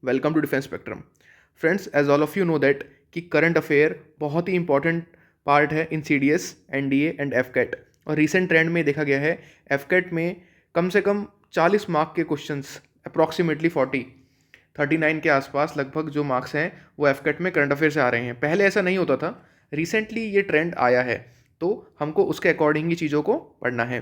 Welcome to defence spectrum. Friends, as all of you know that कि current affair बहुत ही important part है in C D S, N D A and AFCAT. और recent trend में देखा गया है एफ कैट में कम से कम 40 मार्क के क्वेश्चंस, अप्रॉक्सीमेटली 39 के आसपास लगभग जो मार्क्स हैं वो एफ कैट में करंट अफेयर से आ रहे हैं। पहले ऐसा नहीं होता था, रिसेंटली ये ट्रेंड आया है, तो हमको उसके अकॉर्डिंग ही चीज़ों को पढ़ना है।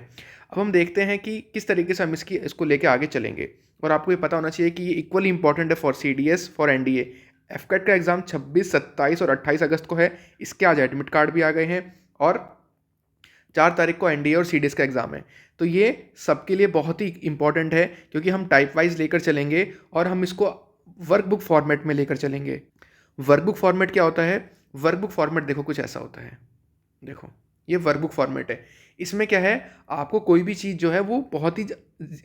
अब हम देखते हैं कि किस तरीके से हम इसको लेके आगे चलेंगे। और आपको ये पता होना चाहिए कि ये इक्वली इंपॉर्टेंट है for C D S, for N D A. AFCAT का एग्ज़ाम 26, 27 और 28 अगस्त को है। इसके आज एडमिट कार्ड भी आ गए हैं और 4 तारीख को एन डी ए और सी डी एस का एग्ज़ाम है। तो ये सबके लिए बहुत ही इंपॉर्टेंट है, क्योंकि हम टाइप वाइज लेकर चलेंगे और हम इसको वर्कबुक फॉर्मेट में लेकर चलेंगे। वर्कबुक फॉर्मेट क्या होता है? वर्कबुक फॉर्मेट देखो कुछ ऐसा होता है। देखो, ये वर्कबुक फॉर्मेट है। इसमें क्या है, आपको कोई भी चीज़ जो है वो बहुत ही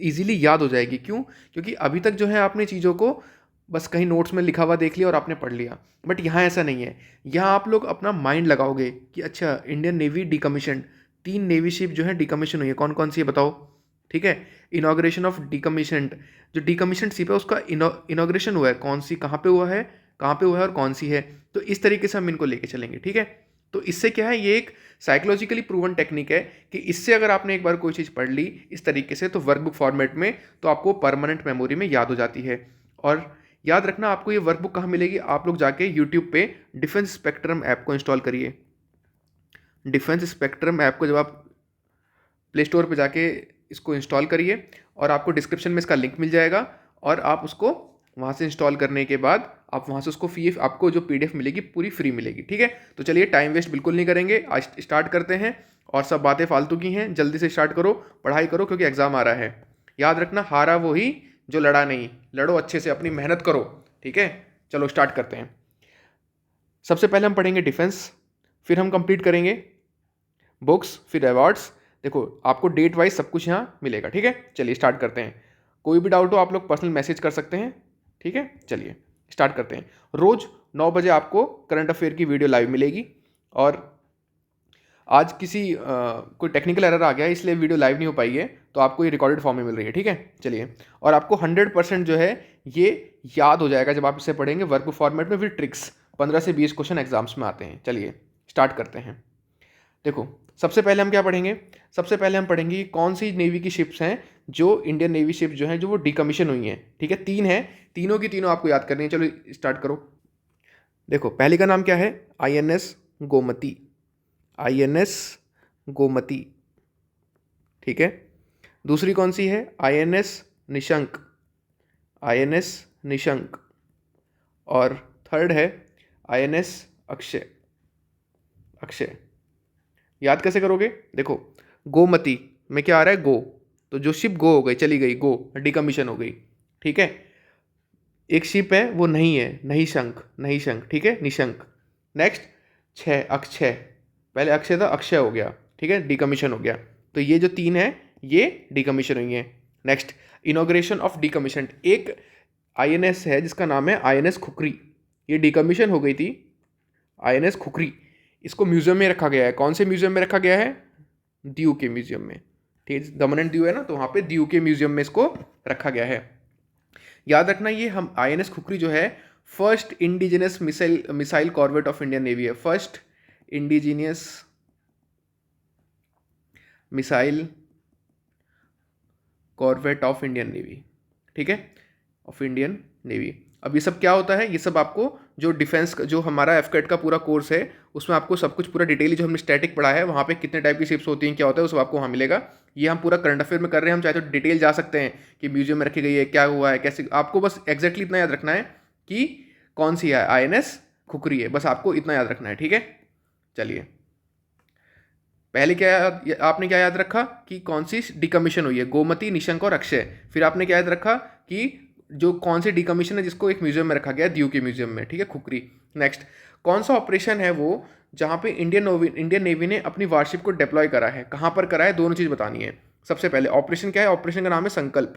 ईजिली याद हो जाएगी। क्यों? क्योंकि अभी तक जो है आपने चीज़ों को बस कहीं नोट्स में लिखा हुआ देख लिया और आपने पढ़ लिया। बट यहाँ ऐसा नहीं है। यहाँ आप लोग अपना माइंड लगाओगे कि अच्छा, Indian navy decommission, 3 navy ship जो है डिकमीशन हुई है। कौन कौन सी है बताओ? ठीक है, इनाग्रेशन ऑफ डिकमीशनड, जो डिकमीशन शिप है उसका इनाग्रेशन हुआ है। कौन सी, कहाँ पे हुआ है, कहाँ पे हुआ है और कौन सी है। तो इस तरीके से हम इनको लेके चलेंगे। ठीक है, तो इससे क्या है, ये एक साइकोलॉजिकली प्रूवन टेक्निक है कि इससे अगर आपने एक बार कोई चीज़ पढ़ ली इस तरीके से, तो वर्कबुक फॉर्मेट में, तो आपको परमानेंट मेमोरी में याद हो जाती है। और याद रखना, आपको ये वर्कबुक कहाँ मिलेगी? आप लोग जाके यूट्यूब पे डिफेंस स्पेक्ट्रम ऐप को इंस्टॉल करिए। डिफेंस स्पेक्ट्रम ऐप को जब आप प्ले स्टोर पर जाके इसको इंस्टॉल करिए और आपको डिस्क्रिप्शन में इसका लिंक मिल जाएगा, और आप उसको वहाँ से इंस्टॉल करने के बाद आप वहाँ से उसको फी, आपको जो PDF मिलेगी पूरी फ्री मिलेगी। ठीक है, तो चलिए टाइम वेस्ट बिल्कुल नहीं करेंगे, आज स्टार्ट करते हैं। और सब बातें फालतू की हैं, जल्दी से स्टार्ट करो, पढ़ाई करो, क्योंकि एग्जाम आ रहा है। याद रखना, हारा वही जो लड़ा नहीं। लड़ो अच्छे से, अपनी मेहनत करो। ठीक है, चलो स्टार्ट करते हैं। सबसे पहले हम पढ़ेंगे डिफेंस, फिर हम कंप्लीट करेंगे बुक्स, फिर अवार्ड्स। देखो, आपको डेट वाइज सब कुछ यहाँ मिलेगा। ठीक है, चलिए स्टार्ट करते हैं। कोई भी डाउट हो आप लोग पर्सनल मैसेज कर सकते हैं। ठीक है, चलिए स्टार्ट करते हैं। रोज़ 9 बजे आपको करंट अफेयर की वीडियो लाइव मिलेगी। और आज कोई टेक्निकल एरर आ गया है, इसलिए वीडियो लाइव नहीं हो पाई है, तो आपको ये रिकॉर्डेड फॉर्म में मिल रही है। ठीक है, चलिए। और आपको 100% जो है ये याद हो जाएगा जब आप इसे पढ़ेंगे वर्कबुक फॉर्मेट में। फिर ट्रिक्स 15 से 20 क्वेश्चन एग्जाम्स में आते हैं। चलिए स्टार्ट करते हैं। देखो, सबसे पहले हम क्या पढ़ेंगे? सबसे पहले हम पढ़ेंगे कौन सी नेवी की शिप्स हैं जो इंडियन नेवी शिप जो हैं जो वो डिकमीशन हुई हैं। ठीक है, 3 हैं, तीनों की तीनों आपको याद करनी है। चलो स्टार्ट करो। देखो, पहली का नाम क्या है? INS गोमती। INS गोमती। ठीक है, दूसरी कौन सी है? INS निशंक। INS निशंक। और थर्ड है INS अक्षय। अक्षय। याद कैसे करोगे? देखो, गोमती में क्या आ रहा है? गो, तो जो शिप गो हो गई, चली गई, गो डिकमीशन हो गई। ठीक है, एक शिप है वो नहीं है, नहीं शंख, नहीं शंख। ठीक है, निशंक। नेक्स्ट 6 अक्षय, पहले अक्षय था, अक्षय हो गया। ठीक है, डिकमीशन हो गया। तो ये जो 3 है ये डिकमीशन हुई है। नेक्स्ट इनॉग्रेशन ऑफ डिकमीशन, एक INS है जिसका नाम है INS खुखरी, ये डिकमीशन हो गई थी। INS खुखरी, इसको म्यूजियम में रखा गया है। कौन से म्यूजियम में रखा गया है? दीव के म्यूजियम में। ठीक है, दमन एंड दीव है ना, तो वहाँ पे दीव के म्यूजियम में इसको रखा गया है। याद रखना, ये हम INS खुखरी जो है first indigenous missile corvette of Indian navy है। First indigenous missile corvette of Indian navy. ठीक है, ऑफ इंडियन नेवी। अब ये सब क्या होता है? ये सब आपको जो डिफेंस जो हमारा एफकेट का पूरा कोर्स है उसमें आपको सब कुछ पूरा डिटेल, जो हमने स्टैटिक पढ़ा है वहाँ पे कितने टाइप की शिप्स होती हैं, क्या होता है, वो सब आपको वहाँ मिलेगा। ये हम पूरा करंट अफेयर में कर रहे हैं, हम चाहे तो डिटेल जा सकते हैं कि म्यूजियम में रखी गई है, क्या हुआ है, कैसे। आपको बस एग्जैक्टली इतना याद रखना है कि कौन सी है, INS खुखरी है, बस आपको इतना याद रखना है। ठीक है, चलिए। पहले आपने क्या याद रखा कि कौन सी डिकमीशन हुई है? गोमती, निशंक और अक्षय। फिर आपने क्या याद रखा कि जो कौन सी डिकमीशन है जिसको एक म्यूजियम में रखा गया, दीव के म्यूजियम में। ठीक है, खुखरी। नेक्स्ट, कौन सा ऑपरेशन है वो जहाँ पे इंडियन नेवी ने अपनी वारशिप को डिप्लॉय करा है, कहाँ पर करा है, दोनों चीज़ बतानी है। सबसे पहले ऑपरेशन क्या है? ऑपरेशन का नाम है संकल्प।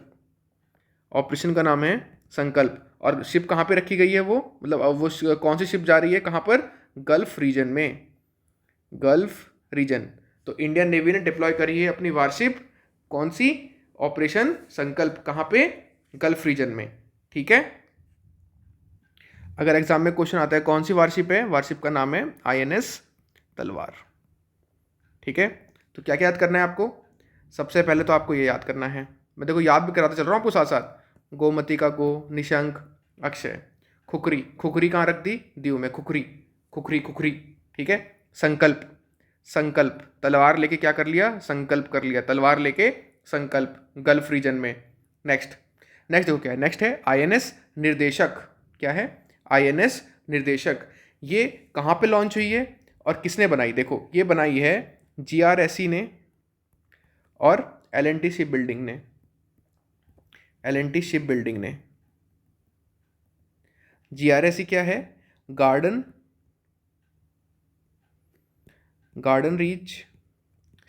ऑपरेशन का नाम है संकल्प। और शिप कहाँ पे रखी गई है वो, मतलब वो कौन सी शिप जा रही है कहाँ पर? गल्फ रीजन में। Gulf region. तो इंडियन नेवी ने डिप्लॉय करी है अपनी वारशिप, कौन सी? ऑपरेशन संकल्प। कहाँ पे? गल्फ रीजन में। ठीक है, अगर एग्जाम में क्वेश्चन आता है कौन सी वारशिप है, वारशिप का नाम है INS तलवार। ठीक है, तो क्या क्या याद करना है आपको? सबसे पहले तो आपको ये याद करना है, मैं देखो याद भी कराता चल रहा हूँ आपको साथ साथ। गोमती का गो, निशंक, अक्षय, खुखरी, खुखरी कहाँ रख दी? दीव में, खुखरी, खुखरी खुखरी। ठीक है, संकल्प, संकल्प, तलवार लेके क्या कर लिया? संकल्प कर लिया, तलवार लेके संकल्प, गल्फ रीजन में। नेक्स्ट, नेक्स्ट देखो क्या है, नेक्स्ट है INS निर्देशक। क्या है? INS निर्देशक। ये कहाँ पे लॉन्च हुई है और किसने बनाई? देखो ये बनाई है GRSE ने और L&T शिप बिल्डिंग ने, L&T शिप बिल्डिंग ने। GRSE क्या है? Garden reach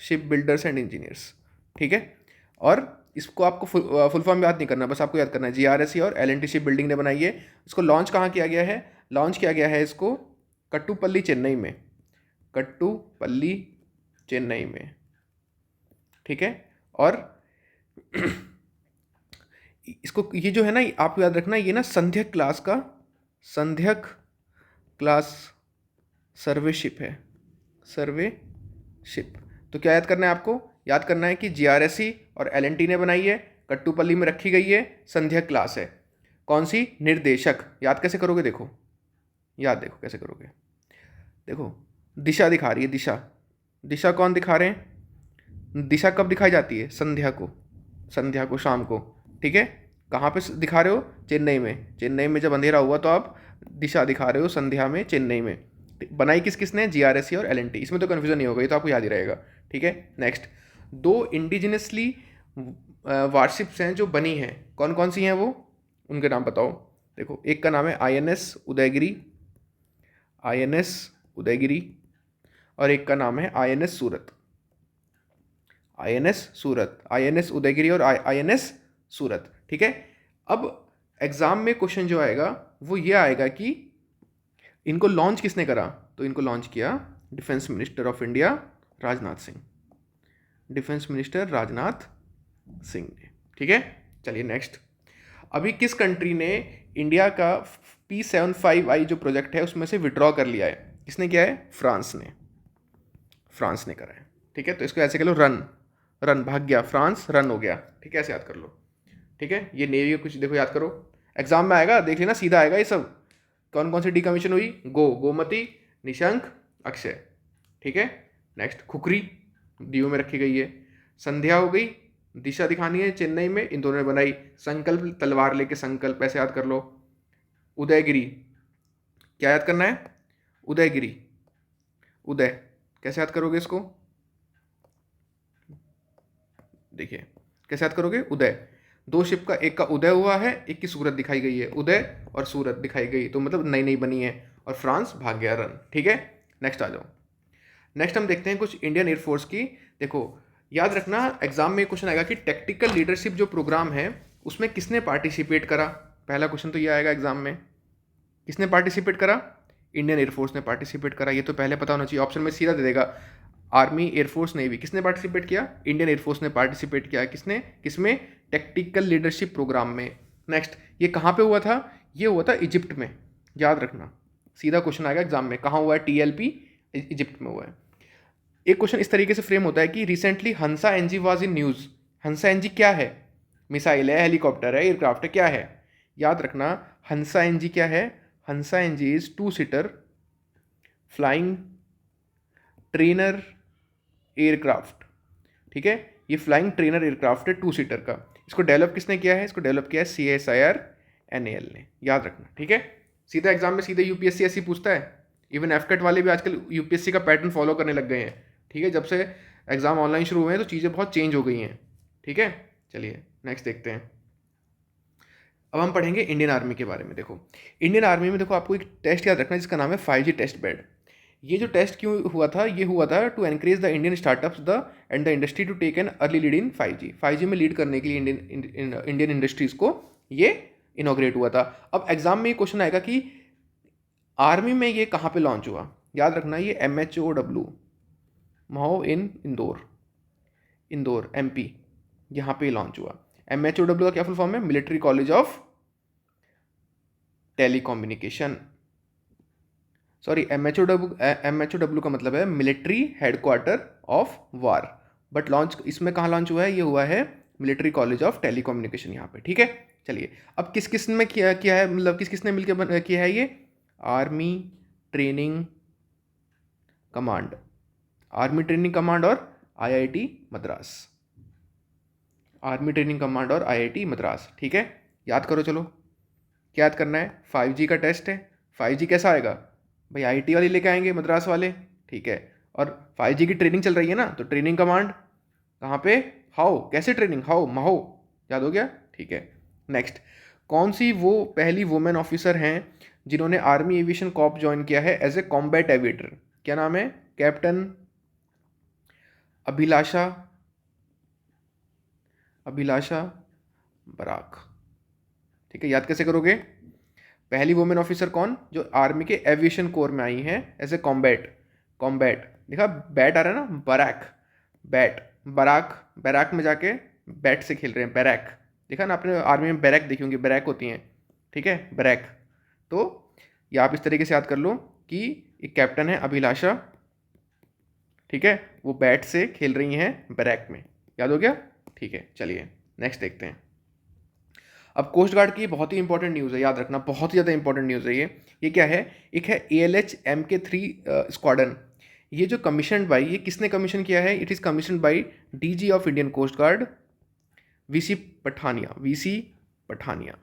ship builders and engineers. ठीक है, और इसको आपको फुल फॉर्म याद नहीं करना, बस आपको याद करना है GRSE और L&T शिप बिल्डिंग ने बनाई है। इसको लॉन्च कहाँ किया गया है? लॉन्च किया गया है इसको कट्टुपल्ली चेन्नई में, कट्टुपल्ली चेन्नई में। ठीक है, और इसको ये जो है ना, आपको याद रखना, ये ना संध्यक क्लास का, संध्यक क्लास सर्वे शिप है, सर्वे शिप। तो क्या याद करना है आपको? याद करना है कि GRSE और L&T ने बनाई है, कट्टुपल्ली में रखी गई है, संध्यक क्लास है। कौन सी? निर्देशक। याद कैसे करोगे? देखो याद, देखो कैसे करोगे। देखो दिशा दिखा रही है, दिशा, दिशा कौन दिखा रहे हैं? दिशा कब दिखाई जाती है? संध्या को, संध्या को, शाम को। ठीक है, कहाँ पे दिखा रहे हो? चेन्नई में, चेन्नई में जब अंधेरा हुआ तो आप दिशा दिखा रहे हो संध्या में, चेन्नई में। बनाई किस किसने? GRSE और L&T। इसमें तो कन्फ्यूजन नहीं होगा, ये तो आपको याद ही रहेगा। ठीक है, नेक्स्ट, दो इंडिजिनसली वारशिप्स हैं जो बनी हैं, कौन कौन सी हैं वो? उनके नाम बताओ। देखो एक का नाम है INS उदयगिरी, INS उदयगिरी, और एक का नाम है INS सूरत, INS सूरत, INS उदयगिरी और INS सूरत। ठीक है, अब एग्जाम में क्वेश्चन जो आएगा वो ये आएगा कि इनको लॉन्च किसने करा? तो इनको लॉन्च किया defence minister of India Rajnath Singh, defence minister Rajnath Singh ने। ठीक है, चलिए नेक्स्ट। अभी किस कंट्री ने इंडिया का P75I जो प्रोजेक्ट है उसमें से विड्रॉ कर लिया है? किसने किया है? फ्रांस ने, फ्रांस ने करा है। ठीक है, तो इसको ऐसे कह लो, रन, रन, भाग गया फ्रांस, रन हो गया। ठीक है, ऐसे याद कर लो। ठीक है, ये नेवी का कुछ देखो याद करो, एग्जाम में आएगा, देख लेना, सीधा आएगा ये सब। कौन कौन सी डीकमीशन हुई? गो, गोमती, निशंक, अक्षय। ठीक है, नेक्स्ट, खुखरी दीव में रखी गई है। संध्या हो गई, दिशा दिखानी है चेन्नई में, इन दोनों ने बनाई। संकल्प, तलवार लेके संकल्प, ऐसे याद कर लो। उदयगिरी, क्या याद करना है? उदयगिरी, उदय, कैसे याद करोगे इसको? देखिए कैसे याद करोगे? उदय, दो शिप का, एक का उदय हुआ है, एक की सूरत दिखाई गई है, उदय और सूरत दिखाई गई, तो मतलब नई नई बनी है, और फ्रांस भाग गया, रन। ठीक है, नेक्स्ट आ जाओ। नेक्स्ट हम देखते हैं कुछ इंडियन एयरफोर्स की। देखो याद रखना, एग्जाम में क्वेश्चन आएगा कि टेक्टिकल लीडरशिप जो प्रोग्राम है उसमें किसने पार्टिसिपेट करा? पहला क्वेश्चन तो ये आएगा एग्जाम में, किसने पार्टिसिपेट करा? इंडियन एयरफोर्स ने पार्टिसिपेट करा। ये तो पहले पता होना चाहिए, ऑप्शन में सीधा दे देगा, आर्मी, एयरफोर्स, नेवी। किसने पार्टिसिपेट किया? इंडियन एयरफोर्स ने पार्टिसिपेट किया। किसने? किसमें? टेक्टिकल लीडरशिप प्रोग्राम में। नेक्स्ट, ये कहाँ पे हुआ था? ये हुआ था इजिप्ट में, याद रखना, सीधा क्वेश्चन आएगा एग्जाम में, कहाँ हुआ है? TLP इजिप्ट में हुआ है। एक क्वेश्चन इस तरीके से फ्रेम होता है कि recently Hansa NG was in news. Hansa NG क्या है? मिसाइल है, हेलीकॉप्टर है, एयरक्राफ्ट है, क्या है? याद रखना, हंसा NG क्या है? हंसा NG इज 2-सीटर फ्लाइंग ट्रेनर एयरक्राफ्ट। ठीक है, ये फ्लाइंग ट्रेनर एयरक्राफ्ट है 2-सीटर का। इसको डेवलप किसने किया है? इसको डेवलप किया है CSIR NAL ने, याद रखना। ठीक है, सीधा एग्जाम में सीधे UPSC ऐसी पूछता है। इवन FCAT वाले भी आजकल UPSC का पैटर्न फॉलो करने लग गए हैं। ठीक है, जब से एग्जाम ऑनलाइन शुरू हुए हैं तो चीज़ें बहुत चेंज हो गई हैं। ठीक है, चलिए नेक्स्ट देखते हैं। अब हम पढ़ेंगे इंडियन आर्मी के बारे में। देखो इंडियन आर्मी में देखो आपको एक टेस्ट याद रखना है जिसका नाम है 5G टेस्ट बेड। ये जो टेस्ट क्यों हुआ था? ये हुआ था to encourage the Indian startups and the industry to take an early lead in 5G। 5G में लीड करने के लिए इंडियन इंडस्ट्रीज़ को ये इनॉग्रेट हुआ था। अब एग्जाम में ये क्वेश्चन आएगा कि आर्मी में ये कहाँ पे लॉन्च हुआ? याद रखना, ये MHOW, महो इन इंदौर, इंदौर MP, यहाँ पे लॉन्च हुआ। MHOW का क्या फुल फॉर्म है? Military college of telecommunication, sorry MHOW का मतलब है military headquarter of war, but launch इसमें कहाँ लॉन्च हुआ है, ये हुआ है मिलिट्री कॉलेज ऑफ टेलीकम्युनिकेशन यहाँ पे, ठीक है। चलिए, अब किस किस ने किया किया है, मतलब किस किस ने मिलकर किया है ये, army training command, army training command और IIT Madras, army training command और IIT मद्रास, ठीक है। याद करो, चलो क्या याद करना है, 5G का टेस्ट है, 5G कैसा आएगा भाई, IIT वाले लेके आएंगे, मद्रास वाले, ठीक है। और 5G की ट्रेनिंग चल रही है ना, तो ट्रेनिंग कमांड कहाँ पे, हाउ, कैसे ट्रेनिंग, हाउ, माहो, याद हो गया, ठीक है। नेक्स्ट, कौन सी वो पहली वुमेन ऑफिसर हैं जिन्होंने आर्मी एविएशन कॉर्प ज्वाइन किया है एज ए कॉम्बैट एविएटर, क्या नाम है, कैप्टन अभिलाषा, अभिलाषा बराक, ठीक है। याद कैसे करोगे, पहली वुमेन ऑफिसर कौन, जो आर्मी के एविएशन कोर में आई हैं एज ए कॉम्बैट, कॉम्बैट देखा, बैट आ रहा है ना, बराक, बैट, बराक, बैराक में जाके बैट से खेल रहे हैं, बैरक, देखा ना आपने आर्मी में बैरक देखी होंगी, बैरक होती हैं, ठीक है, बैरक। तो ये आप इस तरीके से याद कर लो कि एक कैप्टन है अभिलाषा, ठीक है, वो बैट से खेल रही हैं बैरक में, याद हो गया, ठीक है। चलिए नेक्स्ट देखते हैं। अब कोस्ट गार्ड की बहुत ही इंपॉर्टेंट न्यूज़ है, याद रखना, बहुत ही ज़्यादा इंपॉर्टेंट न्यूज़ है ये क्या है, एक है ALH MK3 स्क्वाड्रन, ये जो कमीशन बाई, ये किसने कमीशन किया है, it is commission by DG of Indian Coast Guard VC Pathania, VC Pathania,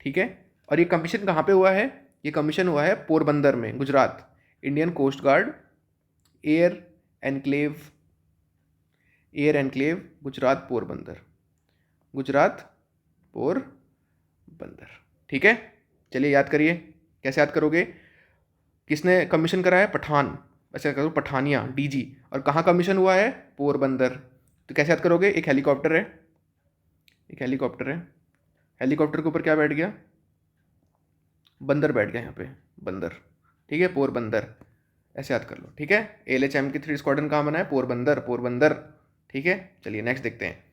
ठीक है। और ये कमीशन कहाँ पे हुआ है, ये कमीशन हुआ है पोरबंदर में, Gujarat, Indian Coast Guard Air Enclave, Air Enclave Gujarat Porbandar, Gujarat Porbandar, ठीक है। चलिए याद करिए, कैसे याद करोगे, किसने कमीशन करा है, पठान, ऐसे करो पठानिया DG, और कहाँ कमीशन हुआ है, पोरबंदर, तो कैसे याद करोगे, एक हेलीकॉप्टर है, एक हेलीकॉप्टर है, हेलीकॉप्टर के ऊपर क्या बैठ गया, बंदर बैठ गया यहाँ पे, बंदर, ठीक है, पोरबंदर, ऐसे याद कर लो, ठीक है। ALH MK3 स्क्वाड्रन कहाँ बना है, पोरबंदर, पोरबंदर, ठीक है। चलिए नेक्स्ट देखते हैं।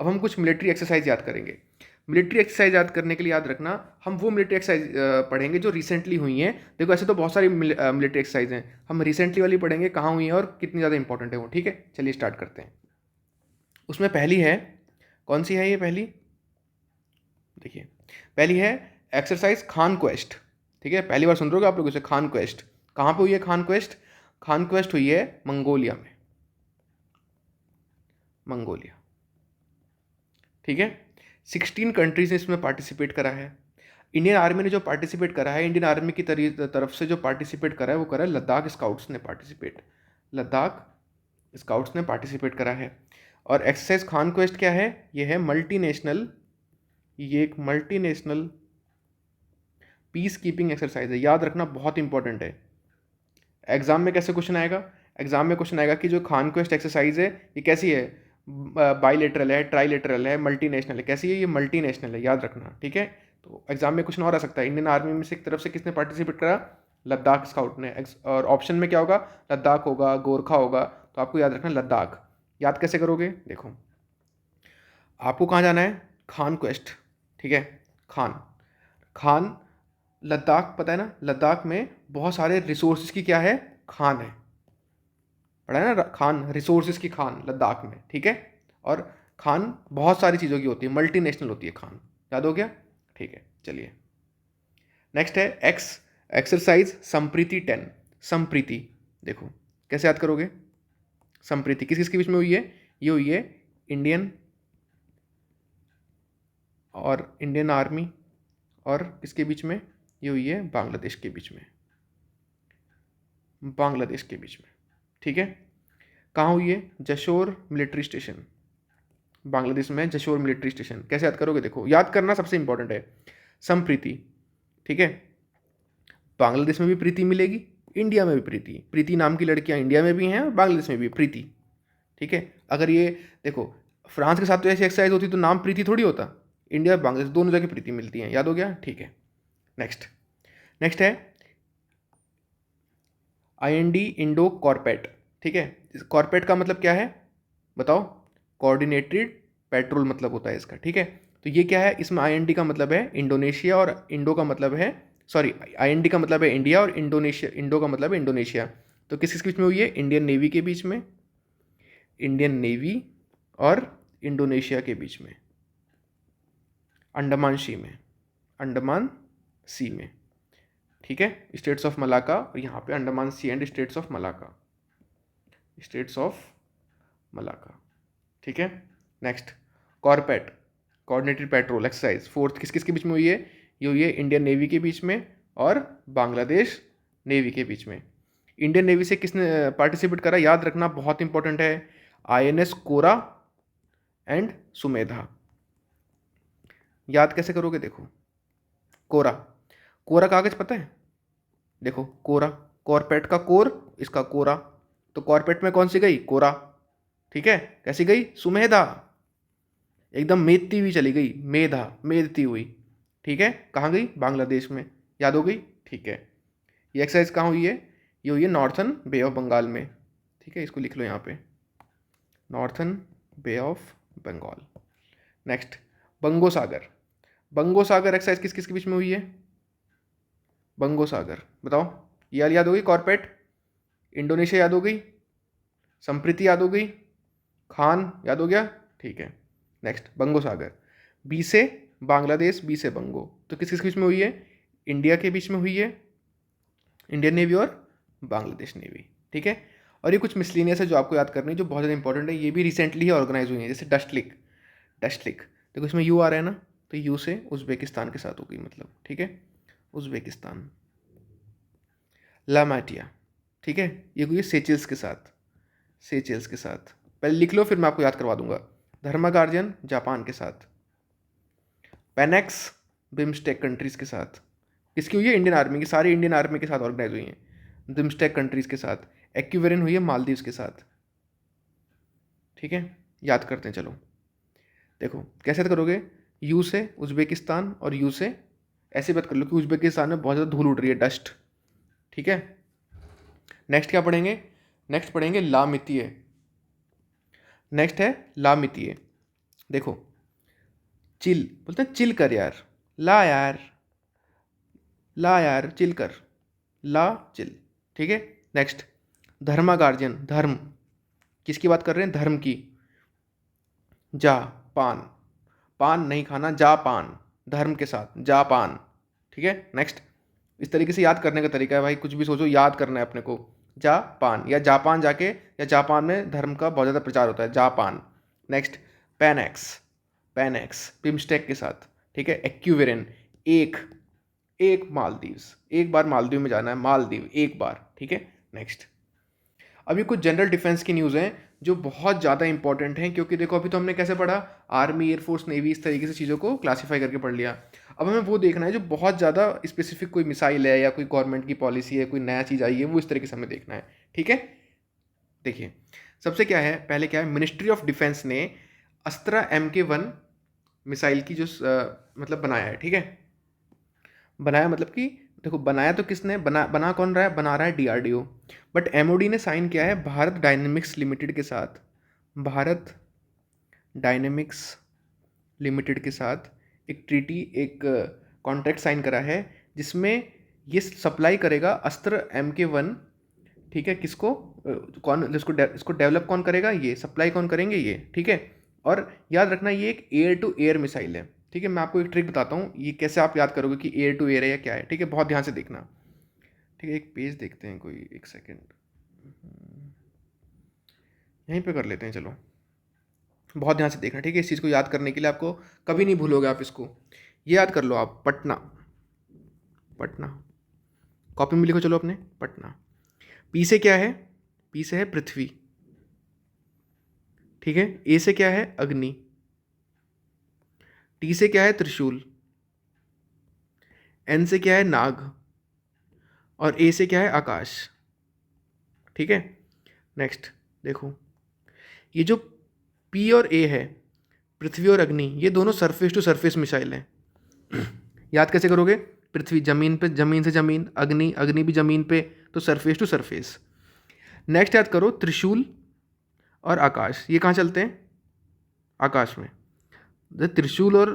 अब हम कुछ मिलिट्री एक्सरसाइज याद करेंगे। मिलिट्री एक्सरसाइज याद करने के लिए याद रखना, हम वो मिलिट्री एक्सरसाइज पढ़ेंगे जो रिसेंटली हुई हैं। देखो ऐसे तो बहुत सारी मिलिट्री एक्सरसाइज हैं, हम रिसेंटली वाली पढ़ेंगे, कहाँ हुई हैं और कितनी ज़्यादा इंपॉर्टेंट है वो, ठीक है। चलिए स्टार्ट करते हैं। उसमें पहली है, कौन सी है ये पहली, देखिए पहली है एक्सरसाइज खान क्वेस्ट, ठीक है, पहली बार सुन रहे हो आप लोग इसे, खान क्वेस्ट, कहाँ पे हुई है खान क्वेस्ट, खान क्वेस्ट हुई है मंगोलिया में, मंगोलिया, ठीक है। 16 कंट्रीज ने इसमें पार्टिसिपेट करा है। इंडियन आर्मी ने जो पार्टिसिपेट करा है, इंडियन आर्मी की तरफ से जो पार्टिसिपेट करा है वो करा है लद्दाख स्काउट्स ने पार्टिसिपेट, लद्दाख स्काउट्स ने पार्टिसिपेट करा है। और एक्सरसाइज खान क्वेस्ट क्या है, ये है मल्टीनेशनल, ये एक मल्टीनेशनल पीस कीपिंग एक्सरसाइज है, याद रखना बहुत इंपॉर्टेंट है। एग्जाम में कैसे क्वेश्चन आएगा, एग्जाम में क्वेश्चन आएगा कि जो खान क्वेस्ट एक्सरसाइज है ये कैसी है, बाईलेटरल है, ट्राईलेटरल है, मल्टीनेशनल है, कैसी है, ये मल्टीनेशनल है, याद रखना, ठीक है। तो एग्जाम में क्वेश्चन और आ सकता है, इंडियन आर्मी में से एक तरफ से किसने पार्टिसिपेट करा, लद्दाख स्काउट ने, और ऑप्शन में क्या होगा, लद्दाख होगा, गोरखा होगा, तो आपको याद रखना लद्दाख। याद कैसे करोगे, देखो आपको कहाँ जाना है, खान क्वेस्ट, ठीक है, खान, खान लद्दाख, पता है ना, लद्दाख में बहुत सारे रिसोर्सेज की क्या है, खान है, पढ़ा है ना, खान रिसोर्सेज की खान लद्दाख में, ठीक है। और खान बहुत सारी चीज़ों की होती है, मल्टीनेशनल होती है खान, याद हो गया, ठीक है। चलिए नेक्स्ट है एक्सरसाइज संप्रीति 10, संप्रीति, देखो कैसे याद करोगे, संप्रीति किस किसके बीच में हुई है, ये हुई है इंडियन और इंडियन आर्मी और किसके बीच में, ये हुई है बांग्लादेश के बीच में, बांग्लादेश के बीच में, ठीक है। कहाँ हुई है, जशोर मिलिट्री स्टेशन, बांग्लादेश में जशोर मिलिट्री स्टेशन, कैसे याद करोगे, देखो याद करना सबसे इंपॉर्टेंट है, संप्रीति, ठीक है, बांग्लादेश में भी प्रीति मिलेगी, इंडिया में भी प्रीति, प्रीति नाम की लड़कियां इंडिया में भी हैं और बांग्लादेश में भी प्रीति, ठीक है। अगर ये देखो फ्रांस के साथ तो ऐसी एक्सरसाइज होती तो नाम प्रीति थोड़ी होता, इंडिया और बांग्लादेश दोनों जगह प्रीति मिलती हैं, याद हो गया, ठीक है। नेक्स्ट, नेक्स्ट है IND इंडो कॉर्पेट, ठीक है, कॉर्पेट का मतलब क्या है बताओ, कोऑर्डिनेटेड पेट्रोल मतलब होता है इसका, ठीक है। तो ये क्या है, इसमें IND का मतलब है इंडोनेशिया और इंडो का मतलब है, सॉरी IND का मतलब है इंडिया और इंडोनेशिया, इंडो का मतलब है इंडोनेशिया। तो किस किसके बीच में हुई है, इंडियन नेवी के बीच में, इंडियन नेवी और इंडोनेशिया के बीच में, अंडमान सी में, अंडमान सी में, ठीक है, स्टेट्स ऑफ मलाका, और यहाँ पे Andaman sea and states of Malacca, states of Malacca, ठीक है। Next, CORPAT, coordinated patrol exercise fourth किस किस के बीच में हुई है, ये हुई है इंडियन नेवी के बीच में और बांग्लादेश नेवी के बीच में। इंडियन नेवी से किसने पार्टिसिपेट करा, याद रखना बहुत इंपॉर्टेंट है, INS कोरा एंड सुमेधा। याद कैसे करोगे, देखो कोरा, कोरा कागज पता है, देखो कोरा, कॉरपेट का कोर, इसका कोरा, तो कॉरपेट में कौन सी गई, कोरा, ठीक है। कैसी गई, सुमेधा, एकदम मेदती हुई चली गई, मेधा मेदती हुई, ठीक है। कहाँ गई, बांग्लादेश में, याद हो गई, ठीक है। ये एक्सरसाइज कहाँ हुई है, ये हुई है नॉर्थन बे ऑफ बंगाल में, ठीक है, इसको लिख लो यहाँ पे, northern bay of Bengal. Next, Bongo Sagar, Bongo Sagar exercise किस किस के बीच में हुई है, बंगो सागर बताओ, ये याद हो गई, कॉर्पेट, इंडोनेशिया याद हो गई, संप्रीति याद हो गई, खान याद हो गया, ठीक है। नेक्स्ट, बंगो सागर, बी से बांग्लादेश, बी से बंगो, तो किस किस बीच में हुई है, इंडिया के बीच में हुई है, इंडियन नेवी और बांग्लादेश नेवी, ठीक है। और ये कुछ मिसलिनियस है जो आपको याद करनी है, जो बहुत ज़्यादा इंपॉर्टेंट है, ये भी रिसेंटली ही ऑर्गेनाइज हुई है, जैसे डस्टलिक, डस्टलिक देखो इसमें यू आ रहा है ना, तो यू से उज्बेकिस्तान के साथ हो गई, मतलब, ठीक है, उज्बेकिस्तान। लामाटिया, ठीक है, ये हुई सेचेल्स के साथ, सेचेल्स के साथ, पहले लिख लो फिर मैं आपको याद करवा दूंगा। धर्मागार्जन जापान के साथ, पेनेक्स बिम्स्टेक कंट्रीज के साथ, किसकी हुई है, इंडियन आर्मी की, सारी इंडियन आर्मी के साथ ऑर्गेनाइज हुई है, बिम्स्टेक कंट्रीज के साथ। एक्यूवेरिन हुई है मालदीव्स के साथ, ठीक है, याद करते हैं, चलो देखो कैसे करोगे, यू से उज्बेकिस्तान और यू से, ऐसे बात कर लो कि उज्बेकिस्तान में बहुत ज़्यादा धूल उड़ रही है, डस्ट, ठीक है। नेक्स्ट क्या पढ़ेंगे, नेक्स्ट पढ़ेंगे लामितीय, नेक्स्ट है लामितीय, देखो चिल बोलते हैं, चिल कर यार, ला यार, ला यार चिल कर, ला चिल, ठीक है। नेक्स्ट, धर्मागार्जन, धर्म, किसकी बात कर रहे हैं, धर्म की, जा पान, पान नहीं खाना, जापान, धर्म के साथ जापान, ठीक है। नेक्स्ट, इस तरीके से याद करने का तरीका है भाई, कुछ भी सोचो याद करना है अपने को, जापान, या जापान जाके, या जापान में धर्म का बहुत ज़्यादा प्रचार होता है, Japan. Next, Painex, Painex BIMSTEC के साथ, ठीक है। एक्यूवेरिन, एक, एक मालदीव्स, एक बार मालदीव में जाना है, मालदीव एक बार, ठीक है। नेक्स्ट, अभी कुछ जनरल डिफेंस की न्यूज़ हैं जो बहुत ज़्यादा इंपॉर्टेंट हैं, क्योंकि देखो अभी तो हमने कैसे पढ़ा, आर्मी, एयरफोर्स, नेवी, इस तरीके से चीज़ों को क्लासीफाई करके पढ़ लिया। अब हमें वो देखना है जो बहुत ज़्यादा स्पेसिफिक, कोई मिसाइल है या कोई गवर्नमेंट की पॉलिसी है, कोई नया चीज़ आई है, वो इस तरीके से हमें देखना है, ठीक है। देखिए सबसे क्या है, पहले क्या है, मिनिस्ट्री ऑफ डिफेंस ने अस्त्रा MK1 मिसाइल की जो मतलब बनाया है, ठीक है, बनाया मतलब कि देखो बनाया तो किसने, बना कौन रहा है, बना रहा है DRDO, बट MOD ने साइन किया है भारत डायनेमिक्स लिमिटेड के साथ, भारत डायनेमिक्स लिमिटेड के साथ एक ट्रीटी, एक कॉन्ट्रैक्ट साइन करा है, जिसमें ये सप्लाई करेगा अस्त्र MK1, ठीक है, किसको, कौन इसको डेवलप कौन करेगा, ये सप्लाई कौन करेंगे ये, ठीक है। और याद रखना ये एक एयर टू एयर मिसाइल है, ठीक है, मैं आपको एक ट्रिक बताता हूँ, ये कैसे आप याद करोगे कि एयर टू एयर है या क्या है, ठीक है, बहुत ध्यान से देखना, ठीक है। एक पेज देखते हैं, कोई एक सेकेंड, यहीं पे कर लेते हैं, चलो बहुत ध्यान से देखना, ठीक है, इस चीज़ को याद करने के लिए आपको कभी नहीं भूलोगे आप इसको, ये याद कर लो आप, पटना, पटना, कॉपी में लिखो चलो अपने, पटना। पी से क्या है, पी से है पृथ्वी, ठीक है। ए से क्या है, अग्नि, टी से क्या है, त्रिशूल, एन से क्या है, नाग, और ए से क्या है, आकाश, ठीक है। नेक्स्ट देखो, ये जो पी और ए है, पृथ्वी और अग्नि, ये दोनों सरफेस टू सरफेस मिसाइल हैं। याद कैसे करोगे, पृथ्वी जमीन पे, जमीन से जमीन, अग्नि, अग्नि भी जमीन पे, तो सरफेस टू सरफेस। नेक्स्ट याद करो, त्रिशूल और आकाश, ये कहाँ चलते हैं, आकाश में। त्रिशूल और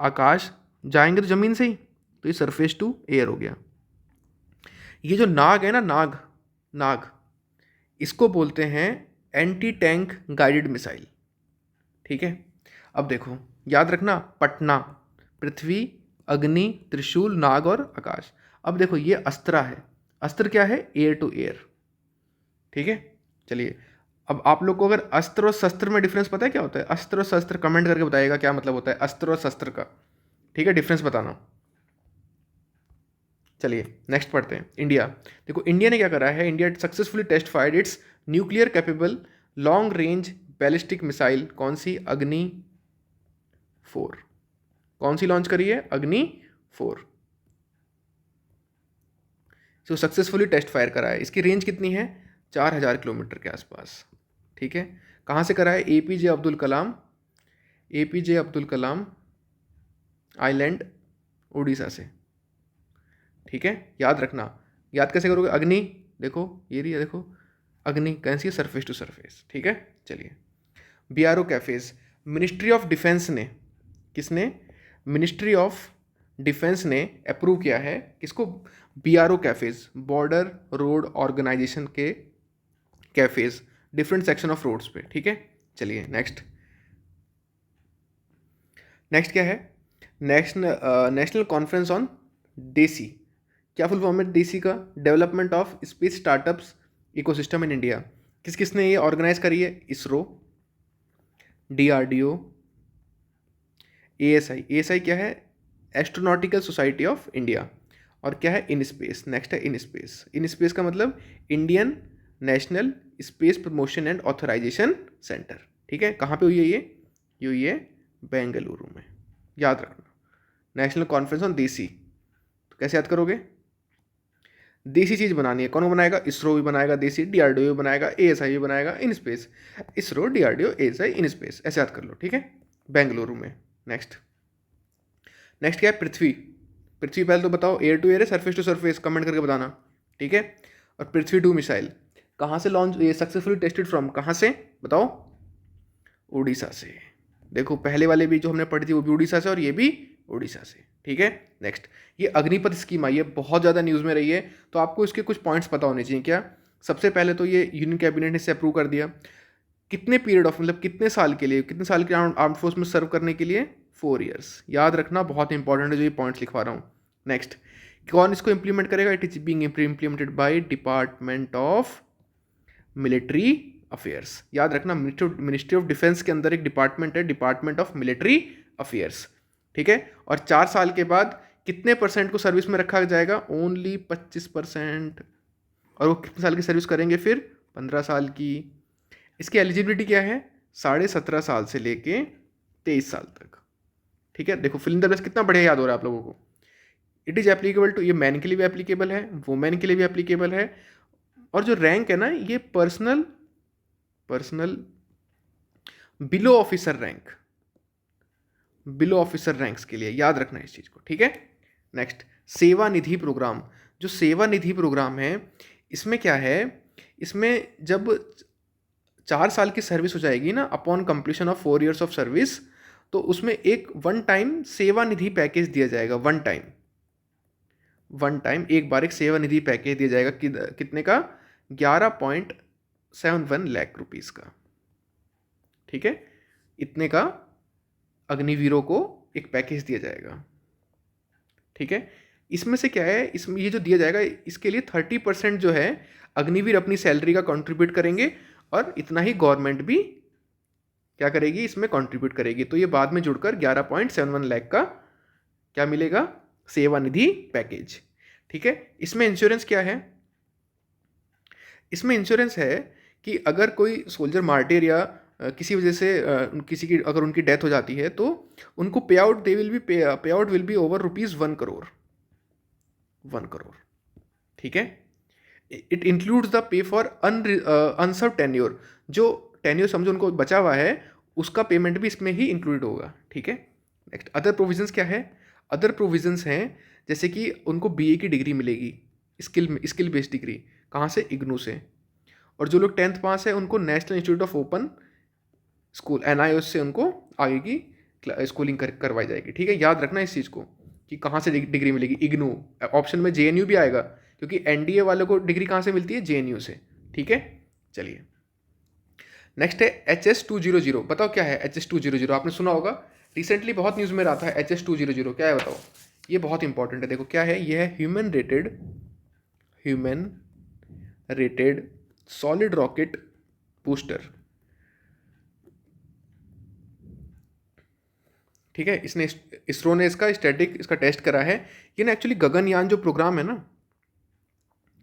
आकाश जाएंगे तो ज़मीन से ही, तो ये सरफेस टू एयर हो गया। ये जो नाग है ना, नाग नाग इसको बोलते हैं एंटी टैंक गाइडेड मिसाइल। ठीक है, अब देखो याद रखना, पटना, पृथ्वी, अग्नि, त्रिशूल, नाग और आकाश। अब देखो ये अस्त्रा है, अस्त्र क्या है, एयर टू एयर। ठीक है, चलिए अब आप लोग को अगर अस्त्र और शस्त्र में डिफरेंस पता है क्या होता है, अस्त्र और शस्त्र कमेंट करके बताइएगा क्या मतलब होता है अस्त्र और शस्त्र का। ठीक है, डिफरेंस बताना। चलिए नेक्स्ट पढ़ते हैं। इंडिया, देखो इंडिया ने क्या करा है, India successfully test fired its nuclear capable long range ballistic missile. कौन सी, अग्नि 4। कौन सी लॉन्च करी है, अग्नि 4। जो सक्सेसफुली टेस्ट फायर करा है, इसकी रेंज कितनी है, 4000 किलोमीटर के आसपास। ठीक है, कहाँ से करा है, APJ Abdul Kalam, APJ Abdul Kalam island, Orissa से। ठीक है, याद रखना। याद कैसे करोगे, अग्नि देखो ये रही है, देखो अग्नि कैसी है, सरफेस टू सरफेस। ठीक है, चलिए BRO capex, ministry of defence ने, किसने, मिनिस्ट्री ऑफ डिफेंस ने अप्रूव किया है किसको, BRO capex, border road organisation के capex, different section of roads पे। ठीक है, चलिए नेक्स्ट, नेक्स्ट क्या है, नेशनल कॉन्फ्रेंस ऑन डेसी। क्या फुल फॉर्म है डेसी का, development of space startups ecosystem in India. किस किसने ये ऑर्गेनाइज करी है, इसरो, डीआरडीओ, एएसआई। एएसआई क्या है, एस्ट्रोनॉटिकल सोसाइटी ऑफ इंडिया। और क्या है, इन स्पेस। नेक्स्ट है इन स्पेस। इन स्पेस का मतलब Indian National Space Promotion and Authorization Centre. ठीक है, कहाँ पे हुई है ये हुई है बेंगलुरु में। याद रखना, नेशनल कॉन्फ्रेंस ऑन देसी। तो कैसे याद करोगे, देसी चीज़ बनानी है, कौन बनाएगा, इसरो भी बनाएगा देसी, डीआरडीओ भी बनाएगा, एएसआई भी बनाएगा, in space, ISRO DRDO ASI in space, ऐसे याद कर लो। ठीक है, बेंगलुरु में। नेक्स्ट, नेक्स्ट क्या है, पृथ्वी। पृथ्वी पहले तो बताओ एयर टू एयर है, सरफेस टू सरफेस, कमेंट करके बताना। ठीक है, और पृथ्वी 2 मिसाइल कहाँ से लॉन्च, ये सक्सेसफुली टेस्टेड फ्रॉम, कहाँ से बताओ, उड़ीसा से। देखो पहले वाले भी जो हमने पढ़ी थी वो भी उड़ीसा से और ये भी उड़ीसा से। ठीक है, नेक्स्ट, ये अग्निपथ स्कीम आई है, बहुत ज़्यादा न्यूज़ में रही है, तो आपको इसके कुछ पॉइंट्स पता होने चाहिए। क्या, सबसे पहले तो ये यूनियन कैबिनेट ने इसे अप्रूव कर दिया, कितने पीरियड ऑफ, मतलब कितने साल के लिए, कितने साल के आर्म फोर्स में सर्व करने के लिए, 4 ईयर्स। याद रखना, बहुत इंपॉर्टेंट है जो ये पॉइंट्स लिखवा रहा हूँ। नेक्स्ट, कौन इसको इंप्लीमेंट करेगा, it is being implemented by department of military affairs. याद रखना, मिनिस्ट्री ऑफ डिफेंस के अंदर एक डिपार्टमेंट है, डिपार्टमेंट ऑफ मिलिट्री अफेयर्स। ठीक है, और 4 साल के बाद कितने परसेंट को सर्विस में रखा जाएगा, ओनली 25%। और वो कितने साल की सर्विस करेंगे फिर, 15 साल की। इसकी एलिजिबिलिटी क्या है, 17.5 साल से लेके 23 साल तक। ठीक है, देखो फिल इन द ब्लैंक्स कितना बढ़िया याद हो रहा है आप लोगों को। इट इज़ एप्लीकेबल टू, ये मैन के लिए भी एप्लीकेबल है, वुमेन के लिए भी एप्लीकेबल है, और जो रैंक है ना ये personal below officer rank, below officer ranks के लिए, याद रखना इस चीज़ को। ठीक है, नेक्स्ट, सेवा निधि प्रोग्राम। जो सेवा निधि प्रोग्राम है इसमें क्या है, इसमें जब 4 साल की सर्विस हो जाएगी ना, upon completion of 4 years of service, तो उसमें एक वन टाइम सेवा निधि पैकेज दिया जाएगा। वन टाइम एक बार एक सेवा निधि पैकेज दिया जाएगा, कितने का, 11.71 लाख रुपीज़ का। ठीक है, इतने का अग्निवीरों को एक पैकेज दिया जाएगा। ठीक है, इसमें से क्या है, इसमें ये जो दिया जाएगा इसके लिए 30% जो है अग्निवीर अपनी सैलरी का कंट्रीब्यूट करेंगे, और इतना ही गवर्नमेंट भी क्या करेगी, इसमें कंट्रीब्यूट करेगी। तो ये बाद में जुड़कर 11.71 लाख का क्या मिलेगा, सेवानिधि पैकेज। ठीक है, इसमें इंश्योरेंस क्या है, इसमें इंश्योरेंस है कि अगर कोई सोल्जर मार्टिर या किसी वजह से किसी की अगर उनकी डेथ हो जाती है तो उनको पे out will be over ₹1 crore. 1 crore. ठीक है, it includes the pay for अनसर्व tenure, जो टेन्योर समझो उनको बचा हुआ है उसका पेमेंट भी इसमें ही इंक्लूडेड होगा। ठीक है, नेक्स्ट, अदर प्रोविजंस क्या है, अदर प्रोविजंस हैं जैसे कि उनको बीए की डिग्री मिलेगी, स्किल बेस्ड डिग्री, कहाँ से, इग्नू से। और जो लोग 10th पास है उनको national institute of open school NIOS से उनको आगे की स्कूलिंग करवाई जाएगी। ठीक है, याद रखना इस चीज़ को कि कहाँ से डिग्री मिलेगी। इग्नू, ऑप्शन में जेएनयू भी आएगा, क्योंकि एनडीए वालों को डिग्री कहाँ से मिलती है, जेएनयू से। ठीक है, चलिए नेक्स्ट है HS200। बताओ क्या है HS200, आपने सुना होगा, रिसेंटली बहुत न्यूज़ में रहा था। HS200 क्या है बताओ, ये बहुत इंपॉर्टेंट है। देखो क्या है, ये है human rated solid rocket booster. ठीक है, इसने इसरो ने इसका टेस्ट करा है। ये ना एक्चुअली गगनयान जो प्रोग्राम है ना,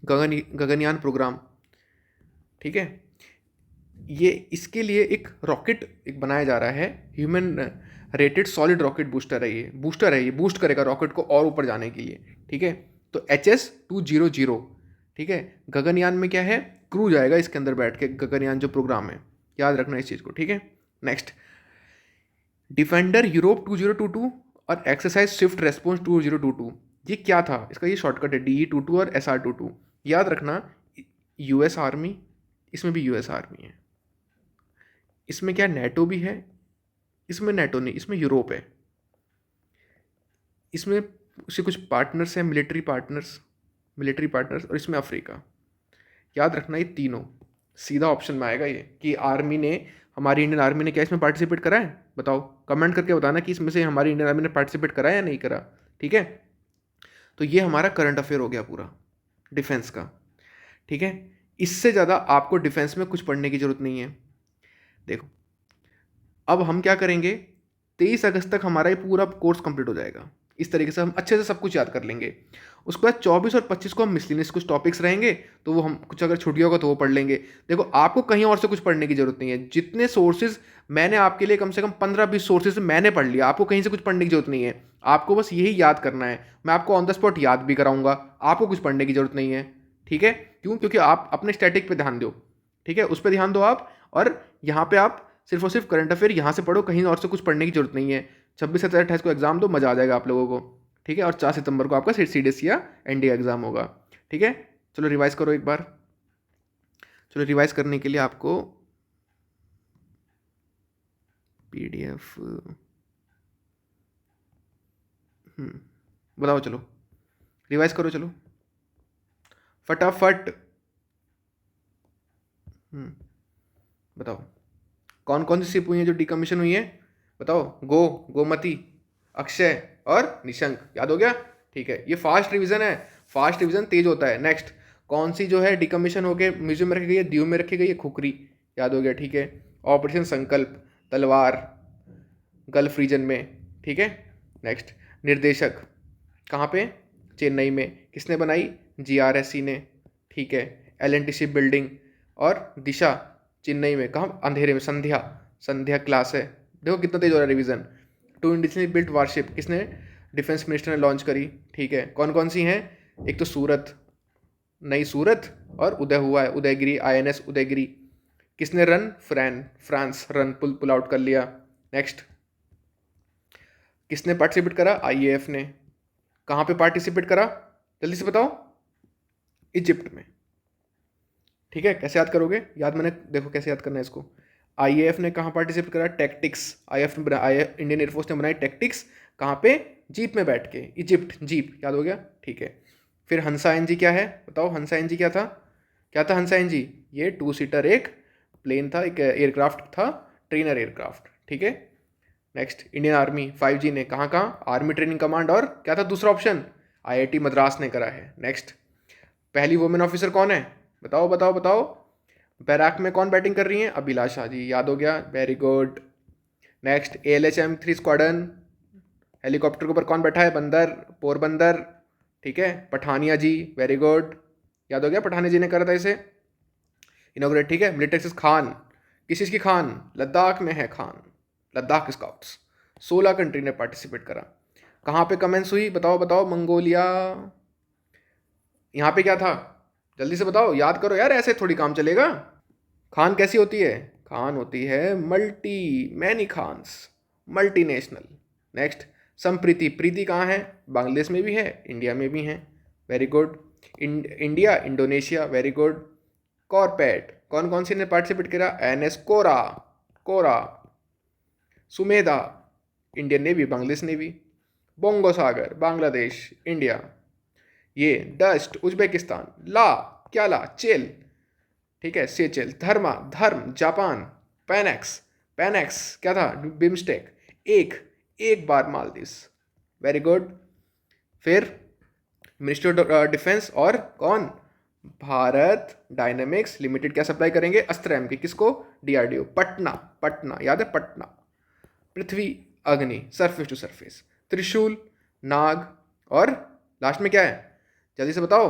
गगनयान प्रोग्राम, ठीक है, ये इसके लिए एक रॉकेट बनाया जा रहा है। Human rated solid rocket booster है ये बूस्ट करेगा रॉकेट को और ऊपर जाने के लिए। ठीक है, तो HS200, ठीक है, गगनयान में क्या है, क्रू जाएगा इसके अंदर बैठ के, गगनयान जो प्रोग्राम है, याद रखना इस चीज़ को। ठीक है, नेक्स्ट डिफेंडर यूरोप 2022 और एक्सरसाइज स्विफ्ट रेस्पॉन्स 2022, ये क्या था, इसका ये शॉर्टकट है DE22 और SR22। याद रखना, US आर्मी, इसमें भी US आर्मी है, इसमें क्या नेटो भी है, इसमें नेटो नहीं, इसमें यूरोप है, इसमें उसके कुछ पार्टनर्स हैं, मिलिट्री पार्टनर्स, और इसमें अफ्रीका। याद रखना ये तीनों सीधा ऑप्शन में आएगा ये, कि आर्मी ने, हमारी इंडियन आर्मी ने क्या इसमें पार्टिसिपेट करा है, बताओ, कमेंट करके बताना कि इसमें से हमारी इंडियन आर्मी ने पार्टिसिपेट करा है या नहीं करा। ठीक है, तो ये हमारा करंट अफेयर हो गया पूरा डिफेंस का। ठीक है, इससे ज़्यादा आपको डिफेंस में कुछ पढ़ने की जरूरत नहीं है। देखो अब हम क्या करेंगे, 23 अगस्त तक हमारा ये पूरा कोर्स कंप्लीट हो जाएगा। इस तरीके से हम अच्छे से सब कुछ याद कर लेंगे। उसके बाद 24 और 25 को हम मिसलिनियस कुछ टॉपिक्स रहेंगे, तो वो हम कुछ अगर छुट्टी होगा तो वो पढ़ लेंगे। देखो आपको कहीं और से कुछ पढ़ने की जरूरत नहीं है, जितने सोर्सेज मैंने आपके लिए, कम से कम 15-20 सोर्सेज मैंने पढ़ लिया, आपको कहीं से कुछ पढ़ने की जरूरत नहीं है। आपको बस यही याद करना है, मैं आपको ऑन द स्पॉट याद भी कराऊंगा, आपको कुछ पढ़ने की जरूरत नहीं है। ठीक है, क्यों, क्योंकि आप अपने स्टैटिक पे ध्यान दो। ठीक है, उस पर ध्यान दो आप, और यहाँ पे आप सिर्फ और सिर्फ करंट अफेयर यहाँ से पढ़ो, कहीं और से कुछ पढ़ने की जरूरत नहीं है। 26 से 28 को एग्जाम दो, मजा आ जाएगा आप लोगों को। ठीक है, और 4 सितंबर को आपका CDSE या NDA एग्जाम होगा। ठीक है, चलो रिवाइज करो एक बार। चलो रिवाइज करने के लिए आपको PDF बताओ, चलो रिवाइज करो, चलो फटाफट। बताओ कौन कौन सी शिप हुई है जो डिकमीशन हुई है, बताओ। गोमती, अक्षय और निशंक, याद हो गया। ठीक है, ये फास्ट रिवीजन है, फास्ट रिवीजन तेज होता है। नेक्स्ट, कौन सी जो है डिकमीशन होके म्यूजियम में रखी गई है, दीव में रखी गई है, खुखरी, याद हो गया। ठीक है, ऑपरेशन संकल्प, तलवार, गल्फ रीजन में। ठीक है, नेक्स्ट, निर्देशक कहाँ पे, चेन्नई में, किसने बनाई, GRSE ने। ठीक है, L&T शिप बिल्डिंग, और दिशा चेन्नई में, कहाँ, अंधेरे में, संध्या क्लास है। देखो कितना तेज हो रहा है रिवीजन। 2 इंडियनली बिल्ट वारशिप किसने, डिफेंस मिनिस्टर ने लॉन्च करी। ठीक है, कौन कौन सी हैं, एक तो सूरत, नई सूरत, और उदय हुआ है, उदयगिरी, INS उदयगिरी। किसने run, France run pull out कर लिया। नेक्स्ट, किसने पार्टिसिपेट करा, IAF ने। कहाँ पे पार्टिसिपेट करा, जल्दी से बताओ, इजिप्ट में। ठीक है, कैसे याद करोगे, देखो कैसे याद करना है इसको। IAF ने कहाँ पार्टिसिपेट करा, टैक्टिक्स, इंडियन एयरफोर्स ने बनाई टैक्टिक्स, कहाँ पे, जीप में बैठ के, इजिप्ट, जीप, याद हो गया। ठीक है, फिर हंसा NG क्या है, बताओ, हंसा NG क्या था हंसा NG, ये 2 सीटर एक प्लेन था, एक एयरक्राफ्ट था, ट्रेनर एयरक्राफ्ट। ठीक है, नेक्स्ट, इंडियन आर्मी 5G ने कहाँ आर्मी ट्रेनिंग कमांड, और क्या था दूसरा ऑप्शन, IIT मद्रास ने करा है। नेक्स्ट, पहली वुमेन ऑफिसर कौन है, बताओ। बैराक में कौन बैटिंग कर रही हैं, अभिलाषा जी, याद हो गया, very good. Next, ALHM-3 squadron, helicopter के ऊपर कौन बैठा है, पोरबंदर। ठीक है, पठानिया जी, वेरी गुड, याद हो गया, पठानिया जी ने करा था इसे इनॉग्रेट। ठीक है, मिलिट्री खान, किस चीज़ की खान, लद्दाख में है खान, लद्दाख स्काउट्स। 16 कंट्री ने पार्टिसिपेट करा। कहाँ पे कमेंस हुई, बताओ, मंगोलिया। यहाँ पे क्या था, जल्दी से बताओ, याद करो यार, ऐसे थोड़ी काम चलेगा। खान कैसी होती है, खान होती है मैनी खान्स, मल्टीनेशनल। नेक्स्ट, संप्रीति, प्रीति कहाँ है, बांग्लादेश में भी है, इंडिया में भी है, very good. India, Indonesia, very good. CORPAT, कौन कौन सी ने पार्टिसिपेट करा, NS Kora, Sumedha, Indian navy, Bangladesh navy. Bongo Sagar, Bangladesh, India. ये डस्ट, उज्बेकिस्तान। ला, क्या ला? चेल, ठीक है, सेचेल। धर्मा, धर्म, जापान। पैनेक्स, पैनेक्स क्या था? बिम्स्टेक। एक, एक बार मालदीव्स। Very good. फिर मिनिस्ट्री ऑफ डिफेंस और कौन? भारत डायनेमिक्स लिमिटेड क्या सप्लाई करेंगे? अस्त्र एम के, किसको? डीआरडीओ। पटना, पटना याद है? पटना। पृथ्वी, अग्नि, सरफेस टू सरफेस। त्रिशूल, नाग, और लास्ट में क्या है? जल्दी से बताओ।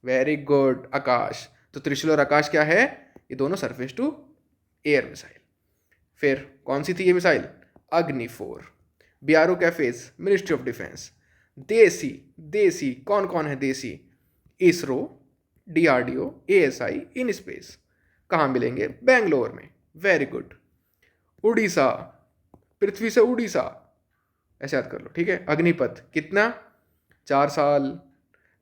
वेरी गुड, आकाश। तो त्रिशूल और आकाश क्या है? ये दोनों सरफेस टू एयर मिसाइल। फिर कौन सी थी ये मिसाइल? अग्नि 4। BRO capex, ministry of defence. देसी, देसी कौन कौन है? देसी, ISRO, DRDO, ASI, in space. कहाँ मिलेंगे? बेंगलोर में। Very good. उड़ीसा, पृथ्वी से उड़ीसा, ऐसे याद कर लो, ठीक है। अग्निपथ कितना? 4 साल।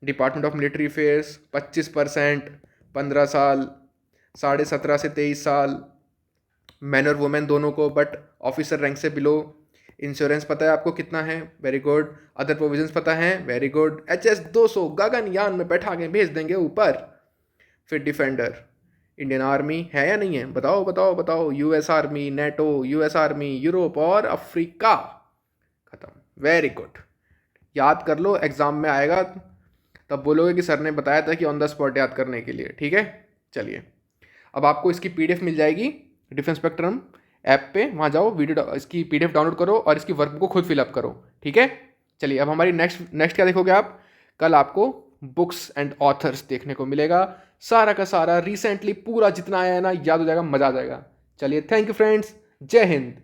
डिपार्टमेंट ऑफ मिलिट्री अफेयर्स 25%, 15 साल। 17.5 से 23 साल। मैन और वुमेन दोनों को, बट ऑफिसर रैंक से बिलो। इंश्योरेंस पता है आपको कितना है? Very good. अदर प्रोविजंस पता है? Very good. HS 200 गगनयान में बैठा के भेज देंगे ऊपर। फिर डिफेंडर, इंडियन आर्मी है या नहीं है? बताओ बताओ बताओ। US army, NATO, US army, Europe और अफ्रीका। खत्म। Very good. याद कर लो, एग्जाम में आएगा तब बोलोगे कि सर ने बताया था कि ऑन द स्पॉट याद करने के लिए, ठीक है। चलिए, अब आपको इसकी PDF मिल जाएगी डिफेंस स्पेक्ट्रम ऐप पे, वहाँ जाओ, वीडियो इसकी PDF डाउनलोड करो और इसकी वर्कबुक को खुद फिलअप करो, ठीक है। चलिए, अब हमारी नेक्स्ट क्या देखोगे आप? कल आपको बुक्स एंड ऑथर्स देखने को मिलेगा। सारा का सारा रिसेंटली पूरा जितना आया है ना, याद हो जाएगा, मजा आ जाएगा। चलिए, थैंक यू फ्रेंड्स, जय हिंद।